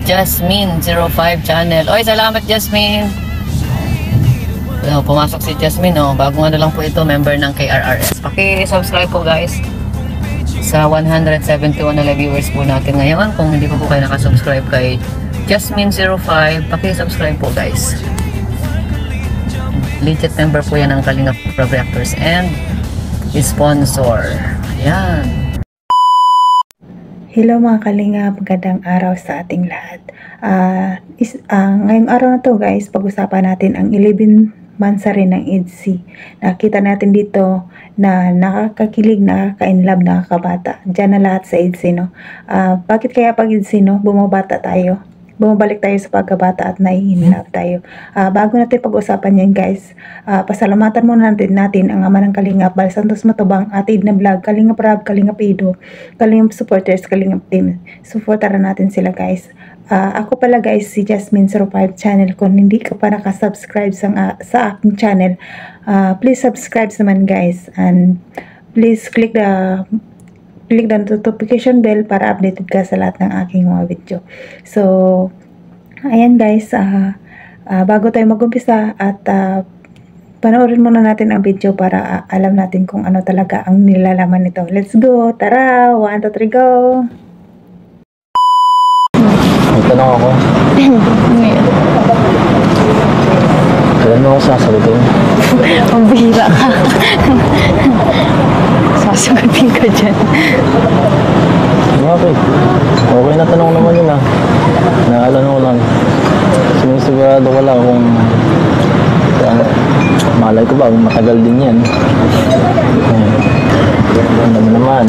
Jasmine05 channel. Oy, salamat Jasmine. Pumasok si Jasmine, bagong lang po ito, member ng KRRS. Paki-subscribe po guys sa 171 na viewers po natin ngayon. Kung hindi pa po kayo nakasubscribe kay Jasmine05, paki-subscribe po guys. Legit member po yan ng Kalingap Reactors and sponsor. Ayan. Hello mga Kalingap, magandang araw sa ating lahat. Ngayong araw na to guys, pag-usapan natin ang 11 months rin ng EDC. Nakita natin dito na nakakakilig, nakaka-inlove, nakakabata. Diyan na lahat sa EDC, no? Bakit kaya pag EDC, no? Bumabata tayo. Bumabalik tayo sa pagkabata at nai-inlove tayo. Bago natin pag-usapan yan guys, pasalamatan muna natin ang ama ng Kalingap, Bal Santos Matubang, Ate Edna Vlog, Kalingap Rab, Kalingap Ido, Kalingap Supporters, Kalingap Team. Supportaran natin sila guys. Ako pala guys, si Jasmine05 channel. Kung hindi ka pa nakasubscribe sa aking channel, please subscribe naman guys. And please click the notification bell para updated ka sa lahat ng aking mga video. So, ayan guys, bago tayo mag-umpisa at panoorin muna natin ang video para alam natin kung ano talaga ang nilalaman nito. Let's go! Tara! 1, 2, 3, go! May tanong ako. Kailan mo ako sasagutin? Ang bihira ka. Sasagutin ka dyan. Okay. Okay na tanong naman yun Naalala ko lang. Sinisigurado ko lang kung malay ko ba kung matagal din yan. Ano naman.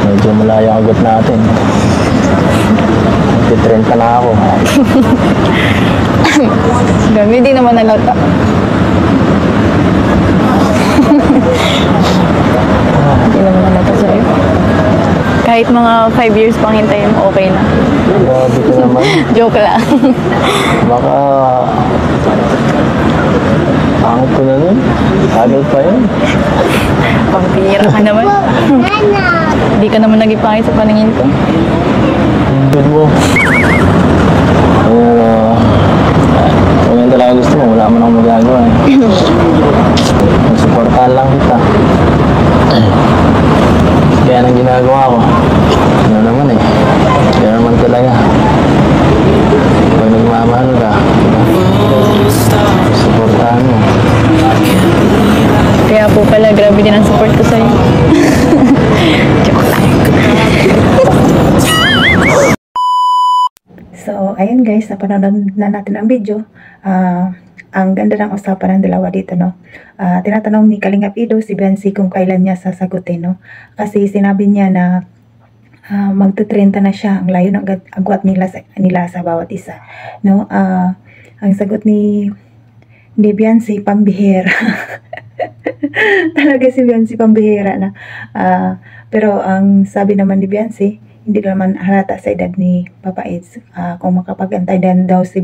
Medyo malayo ang agot natin. Nagtitrend na ako. Dami, di naman nalata. Hindi naman nalata sa'yo. Kahit mga 5 years pang hintayin mo, okay na. Grabe ka naman. Joke lang. Baka pangit ko na nun. Tagal pa yun. Pampira ka naman. Hindi ka naman nagipangit sa paningin ko. Good mo. Kung yan talaga gusto mo, wala mo nang magagawa. Supportahan lang kita. Kaya nang ginagawa ko. Ano naman Kaya naman talaga. Pag nagmamahal ka, supportahan mo. Kaya po pala, grabe din ang support ko sa'yo. Joke lang. So, ayan guys, napanood na natin ang video. Ang ganda ng usapan ng dalawa dito, no? Tinatanong ni Kalingap Ido si Biancy kung kailan niya sasagutin, no? Kasi sinabi niya na magte-30 na siya, ang layo ng agwat nila sa bawat isa, no? Ang sagot ni Biancy, pambihira. Talaga si Biancy pambihira na. Pero ang sabi naman ni Biancy, hindi naman halata sa edad ni Papa Eds. Kung makapag-antay din daw si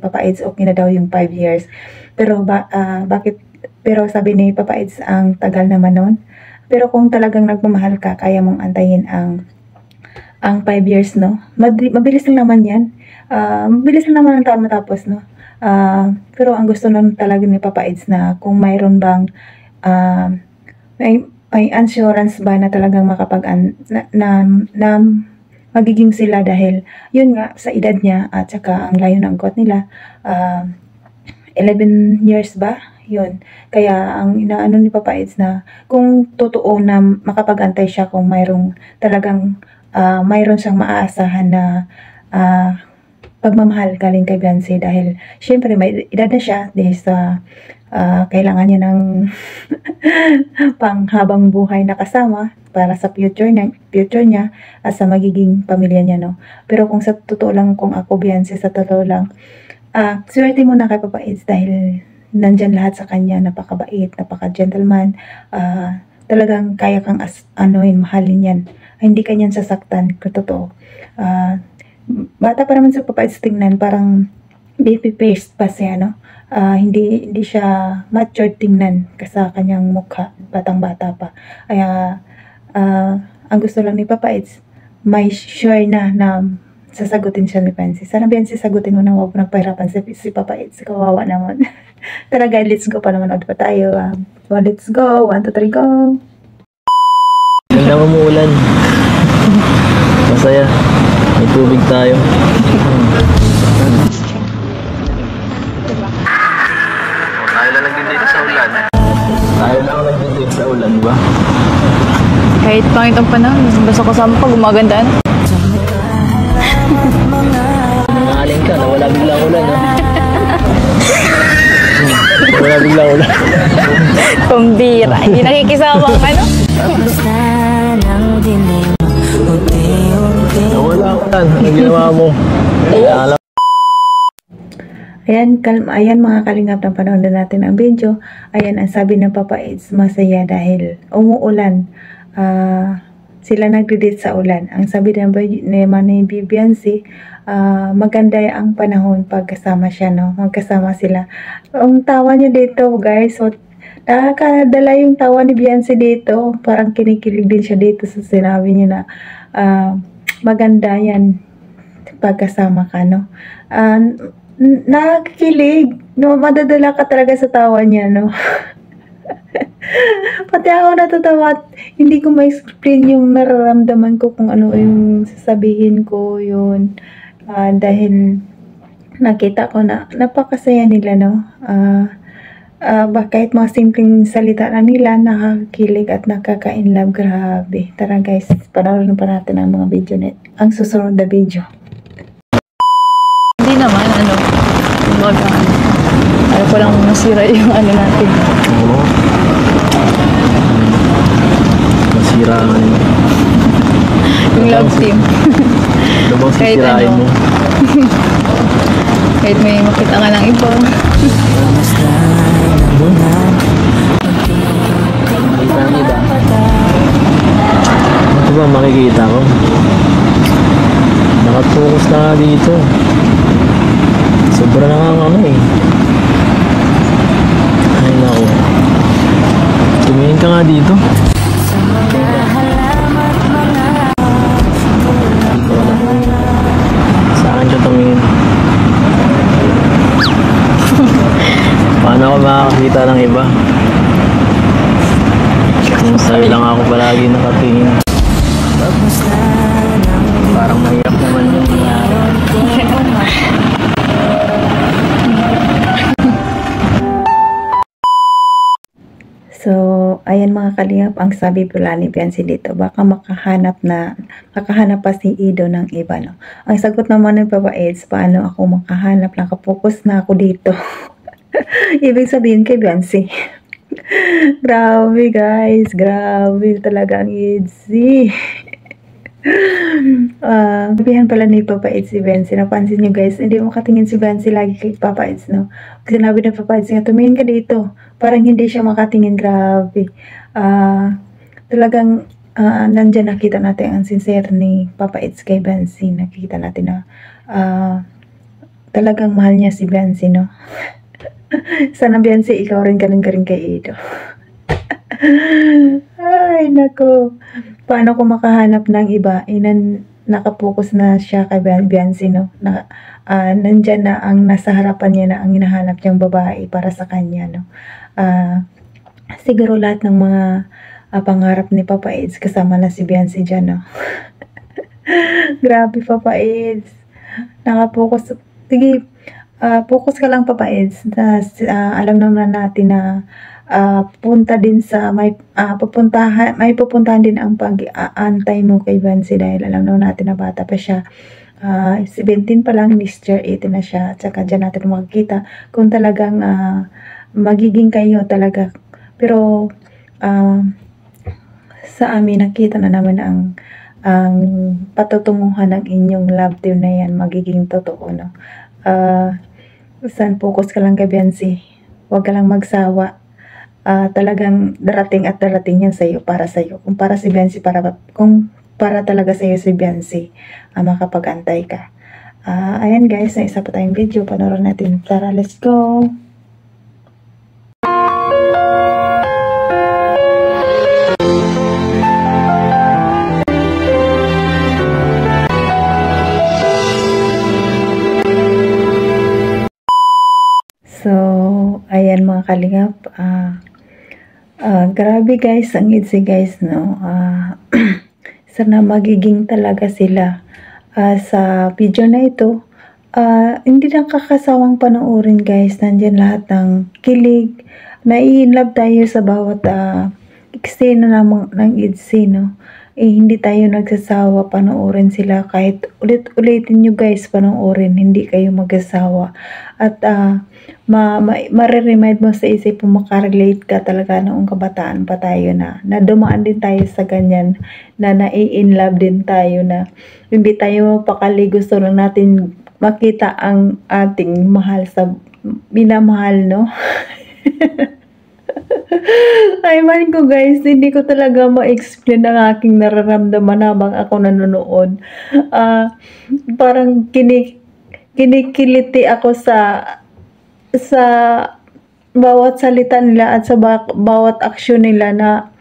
Papa Eds, okay na daw yung 5 years. Pero bakit? Pero sabi ni Papa Eds, ang tagal naman nun. Pero kung talagang nagmamahal ka, kaya mong antayin ang 5 years, no? Mabilis lang naman yan. Mabilis lang naman ang taon matapos, no? Pero ang gusto nun talaga ni Papa Eds na kung mayroon bang may assurance ba na talagang na magiging sila dahil yun nga sa edad niya at saka ang layo ng got nila, 11 years ba? Yun. Kaya ang inaano ni Papa Eds na kung totoo na makapag-antay siya kung mayroong talagang mayroon siyang maaasahan na pagmamahal galing kay Biancy dahil syempre may edad na siya dahil sa kailangan niya ng panghabang buhay na kasama para sa future niya at sa magiging pamilya niya, no? Pero kung sa totoo lang, kung ako Biancy, sa totoo lang, swerte mo na kay Papa Eds dahil nandyan lahat sa kanya, napakabait, napaka-gentleman, talagang kaya kang mahalin yan. Hindi ka niyan sasaktan, kung totoo. Bata pa naman sa Papa Eds tingnan, parang baby face pa siya, no? Hindi siya mature tingnan sa kanyang mukha, batang-bata pa. Kaya ang gusto lang ni Papa Eds, may sure na sasagutin siya ni Fancy. Sana Fancy sagutin mo na, huwag mo nagpahirapan si Papa Eds. Kawawa naman. Tara guys, let's go pa naman. Pa tayo. Let's go. 1, 2, 3, go. Ganda mo umuulan. Masaya. May tubig tayo. Tayo lang nagdidate sa ulan. Tayo lang nagdidate sa ulan, di ba? Kahit pangit ang panahon, basta kasama ka, gumaganda na. Nangaling ka, nawala biglang ulan, ha? Nawala biglang ulan. Pambira, hindi nakikisama ang ano. Nawala ulan. Anong ginawa mo? Alam. Ayan mga kalingap, ng panahon na natin ang video. Ayan, ang sabi ng Papa Eds, masaya dahil umuulan. Sila nagdidate sa ulan. Ang sabi ni Bibiansi, maganda ang panahon pagkasama siya, no? Magkasama sila. Ang tawa niya dito, guys. So, nakakadala yung tawa ni Biansi dito. Parang kinikilig din siya dito sa sinabi niya na maganda yan pagkasama ka, no? Nakakilig, no? Madadala ka talaga sa tawa niya, no? Pati ako natatawa at hindi ko ma-explain yung nararamdaman ko kung ano yung sasabihin ko yun. Dahil nakita ko na napakasaya nila, no? Kahit mga simpleng salita na nila, nakakilig at nakaka-inlove. Grabe. Tara guys, panoorin pa natin ang mga video net. Ang susunod na video. Hindi naman, ano, kumbaga, ayaw ko lang masira yung ano natin. Oo. Masira ang ano. Yung love team. Ano bang Kahit sisirain ano. mo? Kahit may makita nga ng iba. Makita niyo ba? Ito ba makikita ko? Nakafocus na nga dito. Sobra na nga ang ano eh. Ay naku. Tumingin ka nga dito. Saan siya tumingin? Paano ako makakakita ng iba? Kung sa'yo lang ako palagi nakatingin. Parang mahirap naman yung So, ayan mga kalingap, ang sabi pala ni Biansi dito, baka makahanap pa si Ido ng iba, no? Ang sagot naman ng Papa Eds, paano ako makahanap, nakapokus na ako dito. Ibig sabihin kay Biansi. Grabe guys, grabe talaga ang Edsy. Sabihan pala ni Papa Eds si Biansi. Napansin nyo guys, hindi makatingin si Biansi lagi kay Papa Eds, no? Sinabi ng Papa Eds nga, tumingin ka dito. Parang hindi siya makatingin. Grabe. Talagang nandyan nakita natin ang sincere ni Papa Eds kay Biansi. Nakita natin na talagang mahal niya si Biansi, no? Sana Biansi, ikaw rin ganun ka rin kay Ido. Ay, nako. Paano ko makahanap ng iba? Nakapokus na siya kay Biansi, no? Nandyan na ang nasa harapan niya na ang hinahanap niyang babae para sa kanya, no? Siguro lahat ng mga pangarap ni Papa Eds kasama na si Biansi dyan, no? Grabe, Papa Eds. Nakapokus. Sige, focus ka lang, Papa Eds. Alam naman natin na punta din sa may pupuntahan din ang pag-aantay mo kay Biansi dahil alam naman natin na bata pa siya. 17 pa lang, next year 18 na siya. At saka dyan natin makikita kung talagang magiging kayo talaga. Pero sa amin nakita na naman ang patutunguhan ng inyong love team na yan magiging totoo, no? Saan focus ka lang kay Biansi, huwag ka lang magsawa. Talagang darating at darating yan sa'yo, para sa'yo. Kung para si Biansi, kung para talaga sa'yo si Biansi, makapag-antay ka. Ayan guys, na isa pa tayong video, panoorin natin. Tara, let's go! mga kalingap. Grabe guys, ang IDC guys, no? Sana magiging talaga sila sa video na ito. Hindi lang kakasawang panoorin guys, nandyan lahat ng kilig, nai-inlove tayo sa bawat eksena ng IDC, no? Hindi tayo nagsasawa panoorin sila, kahit ulit-ulitin nyo guys panoorin, hindi kayo magsasawa. At mareremind mo sa isip mo, makarelate ka talaga noong kabataan pa tayo na dumaan din tayo sa ganyan, na nai-inlove din tayo, na hindi tayo mapakali, gusto lang natin makita ang ating mahal sa minamahal, no? Ay man ko guys, hindi ko talaga ma-explain ang aking nararamdaman habang ako nanonood. Parang kinikiliti ako sa bawat salita nila at sa bawat aksyon nila, na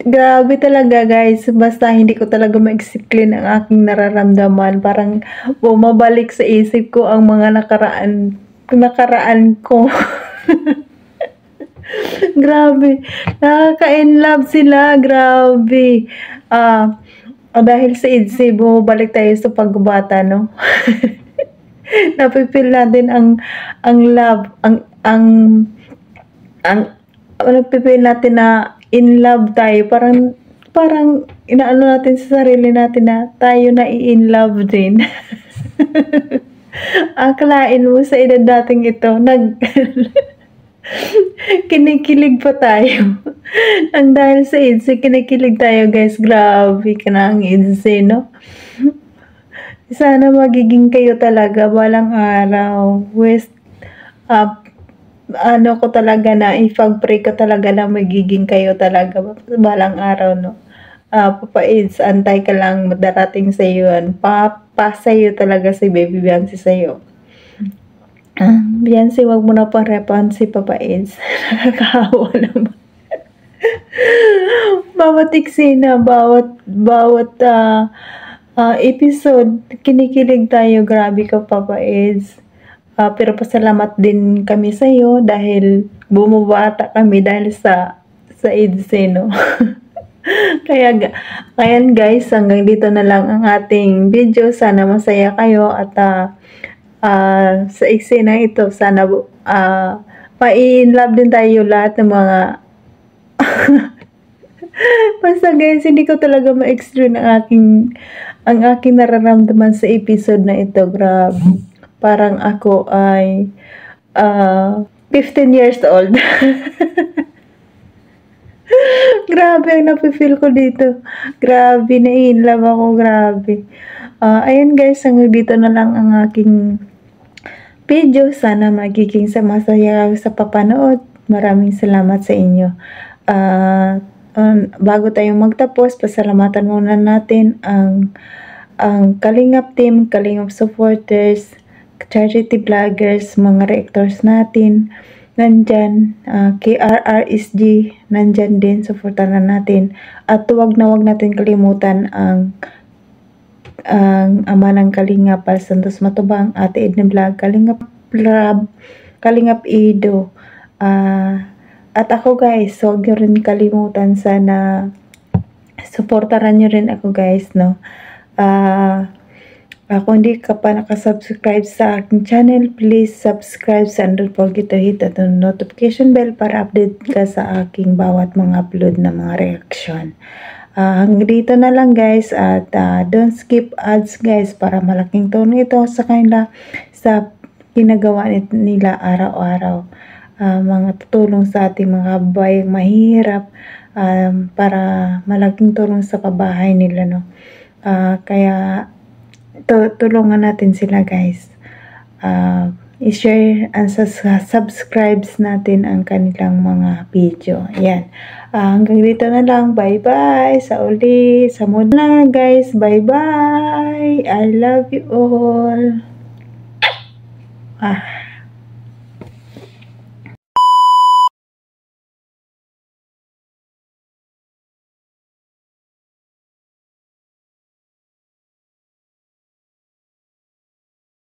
grabe talaga guys. Basta hindi ko talaga ma-explain ang aking nararamdaman. Parang bumabalik sa isip ko ang mga nakaraan ko. Grabe, nakaka-inlove sila, grabe. Dahil sa IDC, bumabalik tayo sa pagbata, no? Napipil natin ang love, napipil natin na in love tayo. Parang inaano natin sa sarili natin na tayo na in love din. Akalain mo sa edad dating ito, kinikilig pa tayo. Ang dahil sa IDC, kinikilig tayo guys. Grabe ka na ang IDC, no? Sana magiging kayo talaga balang araw. Ano ko talaga na ipag-pray ko talaga na magiging kayo talaga balang araw, no? Papa Ids, antay ka lang, darating sa iyo. Papasayo talaga si Baby Biancy sa iyo. Biancy, wag mo na pang repan si Papa Ids. Nakakahawa naman. Bawat eksena, bawat episode, kinikilig tayo. Grabe ka, Papa Ids. Pero pasalamat din kami sa iyo dahil bumabata kami dahil sa IDC, no? Kaya guys, hanggang dito na lang ang ating video. Sana masaya kayo at sa eksena ito, sana ma-in-love din tayo lahat ng mga basta guys, hindi ko talaga ma-explain ang aking nararamdaman sa episode na ito. Grabe, parang ako ay 15 years old. Grabe ang napifeel ko dito. Grabe, na-in-love ako. Grabe. Ayan guys, hanggang dito na lang ang aking video. Sana magiging masaya sa papanood. Maraming salamat sa inyo. Bago tayong magtapos, pasalamatan muna natin ang Kalingap team, Kalingap supporters, charity vloggers, mga reactors natin. Nandyan, KRRSG, nandyan din, supportan na natin. At wag natin kalimutan ang ama ng Kalingap, Pal Santos Matubang, Ate Edna Vlog, Kalingap Lab, Kalingap Ido. At ako guys, huwag nyo rin kalimutan, sana supportaran nyo rin ako guys, no? Kung hindi ka pa nakasubscribe sa aking channel, please subscribe and don't forget to hit the notification bell para update ka sa aking bawat mga upload na mga reaction. Hanggang dito na lang guys, at don't skip ads guys, para malaking tulong ito sa kanila sa ginagawa nila araw-araw. Mga tutulong sa ating mga bayang mahihirap, para malaking tulong sa pabahay nila, no? Kaya tulungan natin sila guys. I-share and subscribes natin ang kanilang mga video. Ayan. Hanggang dito na lang. Bye-bye. Sa uli. Sa muna guys. Bye-bye. I love you all.